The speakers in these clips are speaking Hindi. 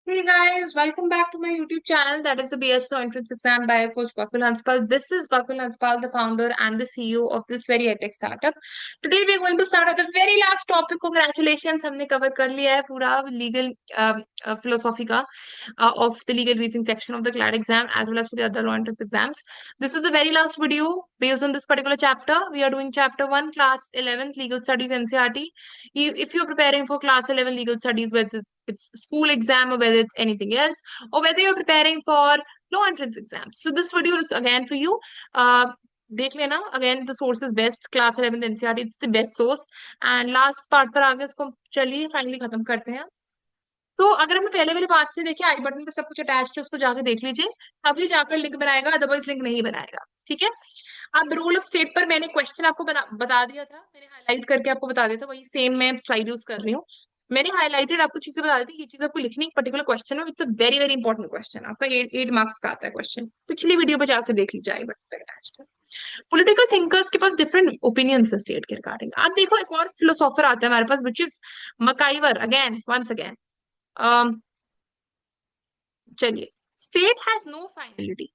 Hey guys, welcome back to my YouTube channel. That is the BSO Entrance Exam by Coach Bakul Hanspal. This is Bakul Hanspal, the founder and the CEO of this very edtech startup. Today we are going to start with the very last topic. Congratulations, हमने cover कर लिया है पूरा legal philosophy का of the legal reasoning section of the CLAT exam as well as for the other law entrance exams. This is the very last video based on this particular chapter. We are doing chapter 1, class 11th legal studies NCERT. If you're preparing for class 11 legal studies, whether it's school exam or whether it's anything else, or whether you're preparing for law entrance exams, so this video is again for you. देख लेना again the source is best class 11 NCERT it's the best source and last part पर आगे इसको चलिए फाइनली खत्म करते हैं। तो अगर हमें पहले वाले पार्ट से देखें आई बटन पे सब कुछ अटैच है उसको जाके देख लीजिए तभी जाकर लिंक बनाएगा अदरवाइज लिंक नहीं बनाएगा। ठीक है। अब रूल ऑफ स्टेट पर मैंने क्वेश्चन आपको बता दिया था मैंने हाईलाइट करके आपको बता दिया था वही सेम मैं स्लाइड यूज कर रही हूँ। मैंने हाईलाइटेड आपको चीजें बता दी थी ये चीज आपको लिखनी है पर्टिकुलर क्वेश्चन में it's a very very important question आपका 8 मार्क्स का आता है क्वेश्चन पिछली वीडियो पे जाकर देख लीजिए आई बटन पे अटैच है। पॉलिटिकल थिंकर्स के पास डिफरेंट ओपिनियंस है स्टेट के रिगार्डिंग। अब देखो एक और फिलोसोफर आता है हमारे पास which is MacIver again once again. चलिए state has no finality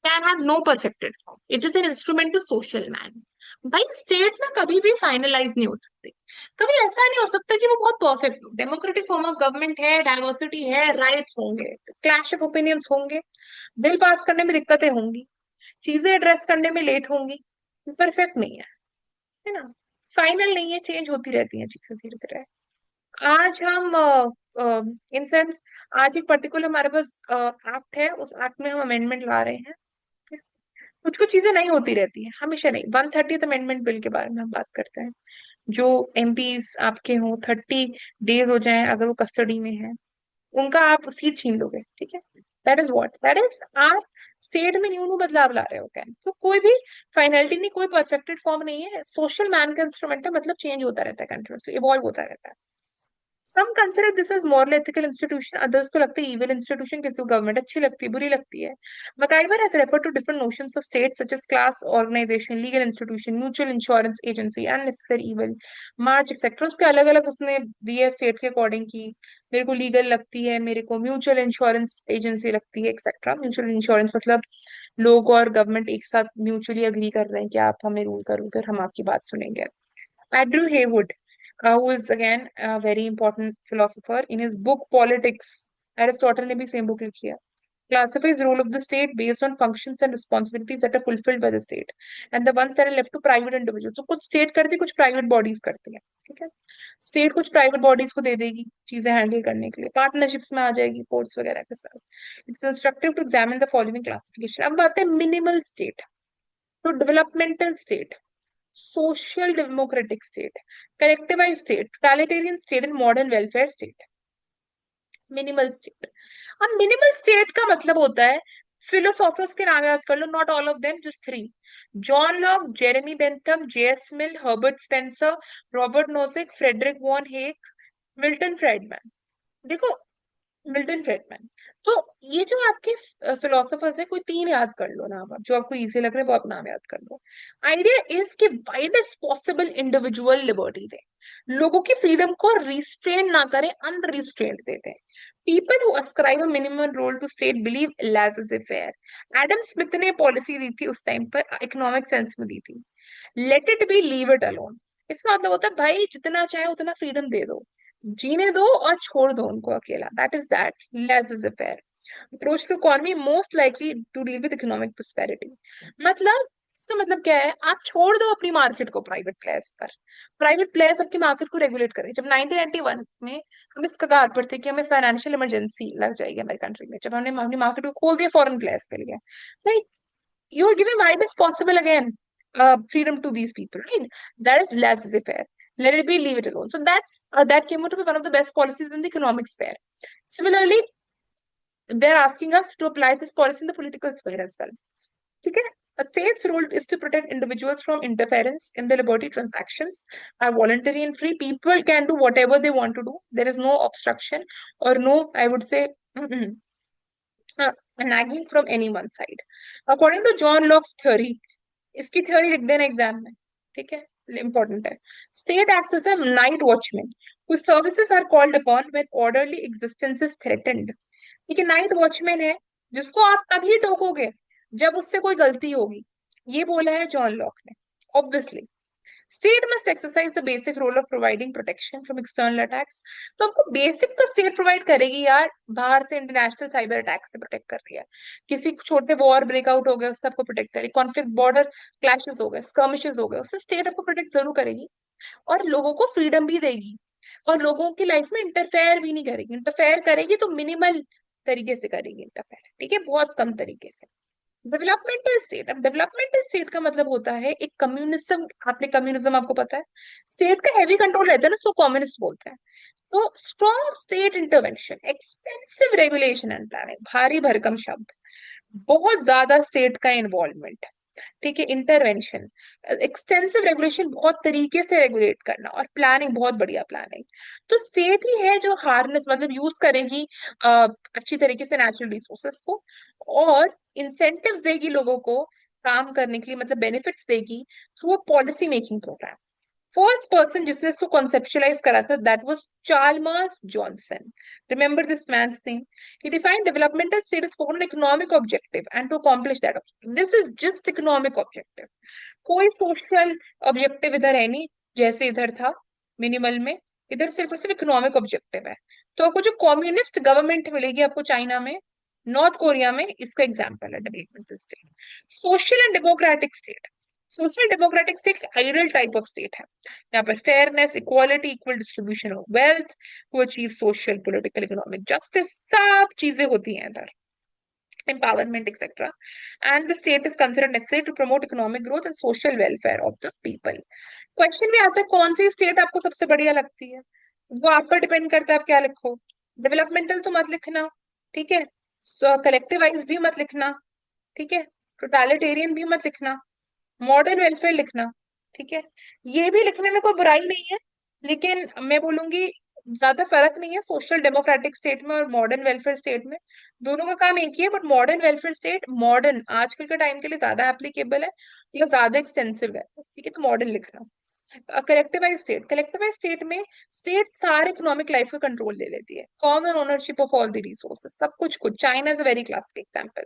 can have no perfected form it is an instrument to social man. भाई स्टेट ना कभी भी फाइनलाइज नहीं हो सकते। कभी ऐसा नहीं हो सकता कि वो बहुत परफेक्ट हो। डेमोक्रेटिक फॉर्म ऑफ गवर्नमेंट है डाइवर्सिटी है राइट्स होंगे क्लैश ऑफ ओपिनियंस होंगे बिल पास करने में दिक्कतें होंगी चीजें एड्रेस करने में लेट होंगी। परफेक्ट नहीं है ना। फाइनल नहीं है चेंज होती रहती है चीजें धीरे धीरे। आज हम इन सेंस आज एक पर्टिकुलर हमारे पास एक्ट है उस एक्ट में हम अमेंडमेंट ला रहे हैं। कुछ कुछ चीजें नहीं होती रहती है हमेशा नहीं 130th अमेंडमेंट बिल के बारे में हम बात करते हैं। जो एमपीज आपके हों 30 डेज हो जाए अगर वो कस्टडी में है उनका आप सीट छीन लोगे। ठीक है। दैट इज आर स्टेट में न्यू न्यू बदलाव ला रहे होते हैं तो कोई भी फाइनलिटी नहीं कोई परफेक्टेड फॉर्म नहीं है सोशल मैन का इंस्ट्रूमेंट है मतलब चेंज होता रहता है कंटिन्यूसली इवॉल्व होता रहता है। Some consider this as moral ethical institution others को लगता है इविल इंस्टीट्यूशन किसी को गवर्नमेंट अच्छी लगती है बुरी लगती है। MacIver has referred to different notions of state such as class, organization, legal institution, mutual insurance agency, unnecessary evil, march etc. उसके अलग अलग उसने दिए स्टेट के अकॉर्डिंग की मेरे को लीगल लगती है मेरे को म्यूचुअल इंश्योरेंस एजेंसी लगती है एक्सेट्रा। म्यूचुअल इंश्योरेंस मतलब लोग और गवर्नमेंट एक साथ म्यूचुअली अग्री कर रहे हैं कि आप हमें रूल करोगे और हम आपकी बात सुनेंगे। Andrew Haywood, who is again a very important philosopher, in his book Politics, Aristotle ने भी same book लिखी है, classifies the role of the state based on functions and responsibilities that are fulfilled by the state and the ones that are left to private individuals. तो कुछ state करती है कुछ private bodies करती है। ठीक है। state कुछ private bodies को दे देगी चीजें handle करने के लिए partnerships में आ जाएगी courts वगैरह के साथ। It's instructive to examine the following classification. अब बात है minimal state तो developmental state social democratic state, collectivized state, totalitarian state and modern welfare state. Minimal state. अब मिनिमल स्टेट का मतलब होता है फिलोसोफर्स के नाम याद कर लो not all of them just 3। John Locke Jeremy Bentham JS Mill Herbert Spencer Robert Nozick Friedrich von Hayek Milton Friedman. देखो मिल्टन फ्रेडमैन। तो ये जो आपके फिलोसोफर्स है कोई 3 याद कर लो नाम जो आपको इजी लग रहा है वो आप नाम याद कर लो। आइडिया इज कि वाइडेस्ट पॉसिबल इंडिविजुअल लिबर्टी दे लोगों की फ्रीडम को रिस्ट्रेन ना करें अनरिस्ट्रेन्ड दे दें। People who ascribe a minimum role to state believe laissez faire. Adam Smith ने पॉलिसी दी थी उस टाइम पर इकोनॉमिक सेंस में दी थी let it be leave it alone. इसका मतलब होता है भाई जितना चाहे उतना फ्रीडम दे दो जीने दो और छोड़ दो उनको अकेला that is that laissez faire approach to economy most likely to deal with economic prosperity. मतलब इसका मतलब क्या है आप छोड़ दो अपनी मार्केट को प्राइवेट प्लेयर्स पर। प्राइवेट प्लेयर्स अपनी मार्केट को रेगुलेट करें। जब 1991 में हम इस कगार पर थे कि हमें फाइनेंशियल इमरजेंसी लग जाएगी हमारी कंट्री में जब हमने अपनी मार्केट को खोल दिया फॉरेन प्लेयर्स के लिए right you are giving widest possible again freedom to these people, right? That is laissez-faire. Let it be, leave it alone. So that came out to be one of the best policies in the economic sphere. Similarly, they're asking us to apply this policy in the political sphere as well. Okay? A state's role is to protect individuals from interference in the liberty transactions. Are voluntary and free. People can do whatever they want to do. There is no obstruction or no, I would say, nagging from any one side. According to John Locke's theory, इसकी थ्योरी लिख देना एग्जाम में। ठीक है इंपॉर्टेंट है। State acts as a night watchman whose services are called upon when orderly existence is threatened. ठीक है, नाइट वॉचमैन है जिसको आप तभी टोकोगे जब उससे कोई गलती होगी, ये बोला है जॉन लॉक ने। Obviously state must exercise the basic role of providing protection from external attacks. तो हमको बेसिक तो स्टेट प्रोवाइड करेगी यार, बाहर से इंटरनेशनल साइबर अटैक से प्रोटेक्ट कर रही है, किसी छोटे वॉर ब्रेकआउट हो गए उससे आपको प्रोटेक्ट करेगी, कॉन्फ्लिक्ट बॉर्डर क्लैशेस हो गए, स्कर्मिशेस हो गए, उससे स्टेट आपको प्रोटेक्ट जरूर करेगी और लोगों को फ्रीडम भी देगी और लोगों की लाइफ में इंटरफेयर भी नहीं करेगी। इंटरफेयर करेगी तो मिनिमल तरीके से करेगी इंटरफेयर, ठीक है, बहुत कम तरीके से। डेवलपमेंटल स्टेट, अब डेवलपमेंटल स्टेट का मतलब होता है एक कम्युनिज्म, आपने कम्युनिज्म आपको पता है, स्टेट का हैवी कंट्रोल रहता है ना, सो कम्युनिस्ट बोलते हैं। तो strong state intervention, extensive regulation and planning, भारी भरकम शब्द, बहुत ज्यादा स्टेट का इन्वॉल्वमेंट, ठीक है, इंटरवेंशन, एक्सटेंसिव रेगुलेशन, बहुत तरीके से रेगुलेट करना, और प्लानिंग, बहुत बढ़िया प्लानिंग। तो स्टेट ही है जो हार्नेस मतलब यूज करेगी अच्छी तरीके से नेचुरल रिसोर्सेस को, और इंसेंटिव्स देगी लोगों को काम करने के लिए, मतलब बेनिफिट्स देगी through policy making program. First person जिसने इसको कॉन्सेप्चुलाइज करा था that was Charles Johnson. Remember this man's name. He defined developmental states for an economic objective and to accomplish that objective, this is just economic objective, कोई सोशल ऑब्जेक्टिव इधर है नहीं जैसे इधर था मिनिमल में, इधर सिर्फ और सिर्फ इकोनॉमिक ऑब्जेक्टिव है। तो आपको जो कम्युनिस्ट गवर्नमेंट मिलेगी आपको चाइना में, नॉर्थ कोरिया में, इसका एग्जाम्पल है developmental state. Social and democratic state, social democratic state ideal type of state है, यहाँ पर fairness, equality, equal distribution of wealth to achieve social political economic justice, सब चीजें होती हैं इधर, empowerment, etc. And the state is considered necessary to promote economic growth and social welfare of the people. Question भी आता है कौन सी स्टेट आपको सबसे बढ़िया लगती है, वो आप पर डिपेंड करता है आप क्या लिखो। डेवलपमेंटल तो मत लिखना, ठीक है, कलेक्टिवाइज भी मत लिखना, ठीक है, टोटालिटेरियन भी मत लिखना, मॉडर्न वेलफेयर लिखना, ठीक है, ये भी लिखने में कोई बुराई नहीं है, लेकिन मैं बोलूंगी ज्यादा फर्क नहीं है सोशल डेमोक्रेटिक स्टेट में और मॉडर्न वेलफेयर स्टेट में, दोनों का काम एक ही है, but modern welfare state modern आजकल के टाइम के लिए ज्यादा एप्लीकेबल है या ज्यादा एक्सटेंसिव है, ठीक है, तो मॉडर्न लिखना। कलेक्टिवाइज स्टेट, कलेक्टिवाइज स्टेट में स्टेट सारे इकोनॉमिक लाइफ का कंट्रोल ले लेती है, common ownership of all the resources, सब कुछ खुद, China is a very classic example.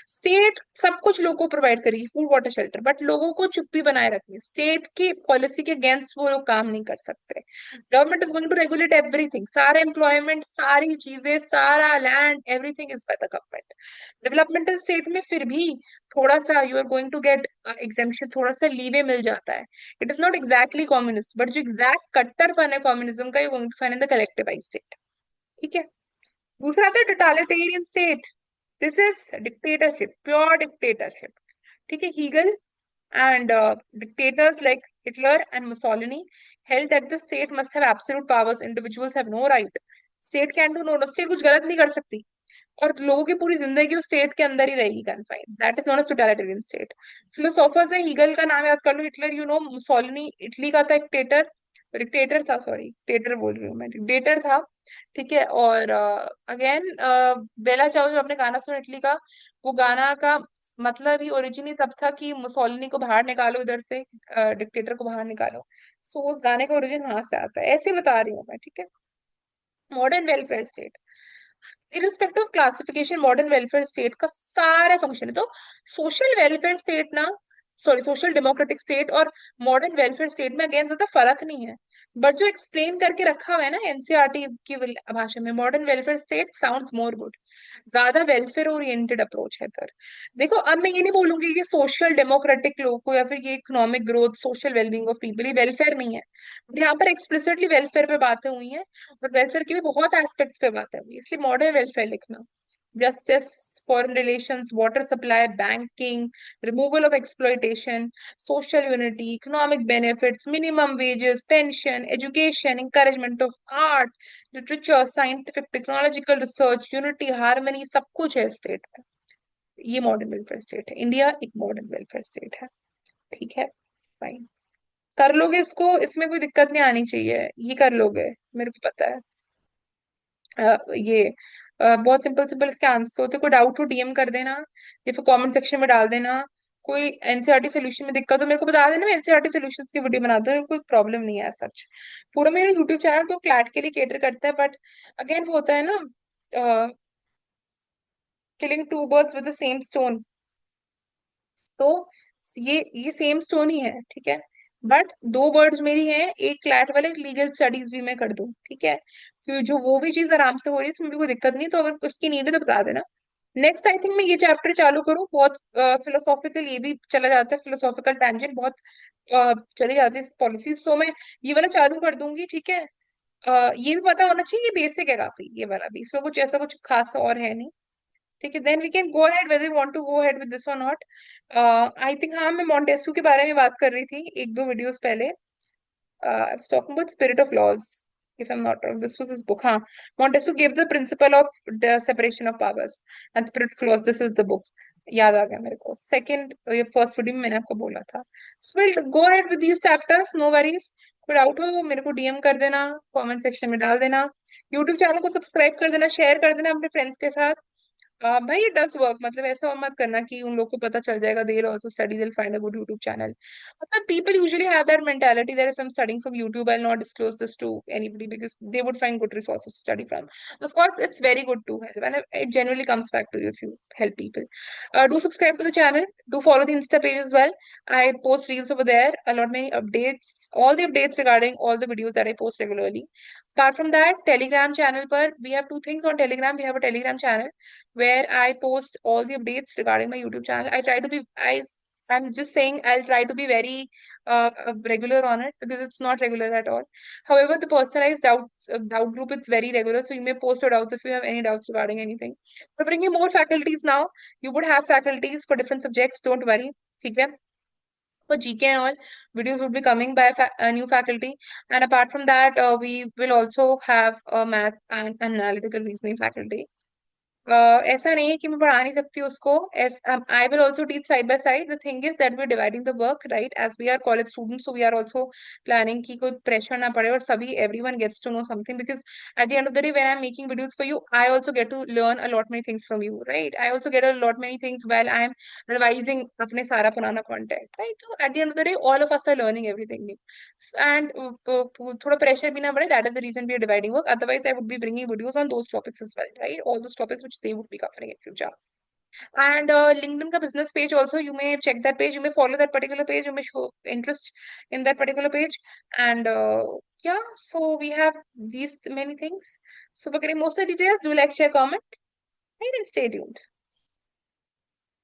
State सब कुछ लोगों को प्रोवाइड करेगी, फूड वाटर शेल्टर, बट लोगों को चुप्पी बनाए रखनी, स्टेट की पॉलिसी के अगेंस्ट वो लोग काम नहीं कर सकते। Government is going to regulate everything, सारे एम्प्लॉयमेंट, सारी चीजें, सारा land, everything is by the government. Developmental state में फिर भी थोड़ा सा you are going to get exemption, थोड़ा सा लीवे मिल जाता है। It is not exactly communist, but जो एग्जैक्ट कट्टरपन है कम्युनिज्म का, you going to find in the collectivize state, ठीक है। दूसरा आता है totalitarian state, this is dictatorship, pure dictatorship, ठीक है। Hegel and dictators like Hitler and Mussolini held that the state must have absolute powers, individuals have no right, state can do no, state कुछ गलत नहीं कर सकती और लोगों की पूरी जिंदगी उस स्टेट के अंदर ही रहेगी confined, that is not a totalitarian state. Philosophers है, हीगल का नाम याद कर लो, Hitler you know, Mussolini Italy का था एक डिक्टेटर, डिक्टेटर था, सॉरी डिक्टेटर बोल रही हूँ मैं, डिक्टेटर था, ठीक है। और अगेन बेला चाओ, जो आपने गाना सुना इटली का, वो गाना का मतलब ही ओरिजिन तब था कि मुसोलिनी को बाहर निकालो इधर से, डिक्टेटर को बाहर निकालो, सो उस गाने का ओरिजिन वहां से आता है, ऐसे बता रही हूँ मैं, ठीक है। Modern welfare state, irrespective of classification, modern welfare state का सारा फंक्शन है। तो सोशल वेलफेयर स्टेट ना, सॉरी सोशल डेमोक्रेटिक स्टेट और मॉडर्न वेलफेयर स्टेट में अगेन ज्यादा फर्क नहीं है, बट जो एक्सप्लेन करके रखा हुआ है ना एनसीईआरटी की भाषा में, modern welfare state sounds more good, ज्यादा वेलफेयर ओरिएंटेड अप्रोच है सर। देखो अब मैं ये नहीं बोलूंगी कि सोशल डेमोक्रेटिक लोग को या फिर ये economic growth, social wellbeing of people, ये वेलफेयर नहीं है, यहाँ पर एक्सप्लिसिटली वेलफेयर पे बातें हुई हैं और वेलफेयर की भी बहुत एस्पेक्ट्स पे बातें हुई, इसलिए मॉडर्न वेलफेयर लिखना। justice, foreign relations, water supply, banking, removal of exploitation, social unity, economic benefits, minimum wages, pension, education, encouragement of art, literature, scientific, technological research, unity, harmony, सब कुछ है स्टेट में। ये मॉडर्न वेलफेयर स्टेट है, इंडिया एक मॉडर्न वेलफेयर स्टेट है, ठीक है, फाइन। कर लोगे इसको, इसमें कोई दिक्कत नहीं आनी चाहिए, ये कर लोगे, मेरे को पता है। ये बहुत सिंपल सिंपल इसके आंसर होते, कोई डाउट हो डीएम कर देना या फिर कमेंट सेक्शन में डाल देना। कोई एनसीईआरटी सोल्यूशन में दिक्कत हो मेरे को बता देना, मैं एनसीईआरटी सॉल्यूशंस की वीडियो बना दूँ, कोई प्रॉब्लम नहीं है सच। पूरा मेरा यूट्यूब चैनल तो क्लैट के लिए केटर करता है, बट अगेन वो होता है ना, killing two birds with the same stone. तो ये सेम स्टोन ही है, ठीक है, बट दो वर्ड्स मेरी हैं, एक क्लैट वाले, एक लीगल स्टडीज भी मैं कर दूं, ठीक है, क्योंकि जो वो भी चीज आराम से हो रही है, इसमें भी कोई दिक्कत नहीं, तो अगर उसकी नीड है तो बता देना। नेक्स्ट आई थिंक मैं ये चैप्टर चालू करूँ, बहुत फिलोसॉफिकल, ये भी चला जाता है फिलोसॉफिकल टेंजेंट बहुत चली जाती है पॉलिसीज, तो मैं ये वाला चालू कर दूंगी, ठीक है। ये भी पता होना चाहिए, ये बेसिक है काफी, ये वाला भी, इसमें कुछ ऐसा कुछ खास और है नहीं, ठीक है। Then we can go ahead whether we want to go ahead with this or not. I think, हाँ, मैं मॉन्टेस्क्यू के बारे में बात कर रही थी एक दो वीडियोस पहले। I was talking about Spirit of Laws, if I'm not wrong. This was his book. हाँ, Montesquieu gave the principle of the separation of powers and Spirit of Laws. This is the book. याद आ गया मेरे को, सेकंड ये फर्स्ट वीडियो में मैंने आपको बोला था। So will go ahead with these chapters, no worries. कोई डाउट हो मेरे को डीएम कर देना, कमेंट सेक्शन में डाल देना, यूट्यूब चैनल को सब्सक्राइब कर देना, शेयर कर देना अपने फ्रेंड्स के साथ। भाई ये डज वर्क, मतलब ऐसा मत करना कि उन लोग को पता चल जाएगा, they will also study, they will find a good YouTube channel. मतलब people usually have that mentality that if I'm studying from YouTube, I'll not disclose this to anybody because they would find good resources to study from. Of course, it's very good to help, and it generally comes back to you if you help people. Do subscribe to the channel. Do follow the Insta page as well. I post reels over there, a lot many updates, all the updates regarding all the videos that I post regularly. Apart from that, Telegram channel per we have two things on Telegram. We have a Telegram channel where I post all the updates regarding my YouTube channel. I try to be I'm just saying I'll try to be very regular on it because it's not regular at all. However, the personalized doubt group, it's very regular, so you may post your doubts if you have any doubts regarding anything. We're bringing more faculties now. You would have faculties for different subjects. Don't worry. ठीक है? For GK and all, videos would be coming by a new faculty. And apart from that, we will also have a math and analytical reasoning faculty. ऐसा नहीं है कि मैं पढ़ा नहीं सकती उसको, I will also teach side by side. The thing is that we dividing the work, right, as we are college students, so we are also planning की कोई प्रेशर ना पड़े और सभी everyone gets to know something, because at the end of the day when I am making videos for you, I also get to learn a lot many things from you, right, I also gate a lot many things when I am revising अपने सारा पुराना content, right, so at the end of the day all of us are learning everything, and थोड़ा pressure भी ना बढ़े, that is the reason we are dividing work, otherwise I would be bringing videos on those topics as well, right, all those topics which they would be covering in future. And LinkedIn ka business page also, you may check that page, you may follow that particular page, you may show interest in that particular page. And yeah, so we have these many things. So for getting most of the details, do like, share, comment, right, and stay tuned.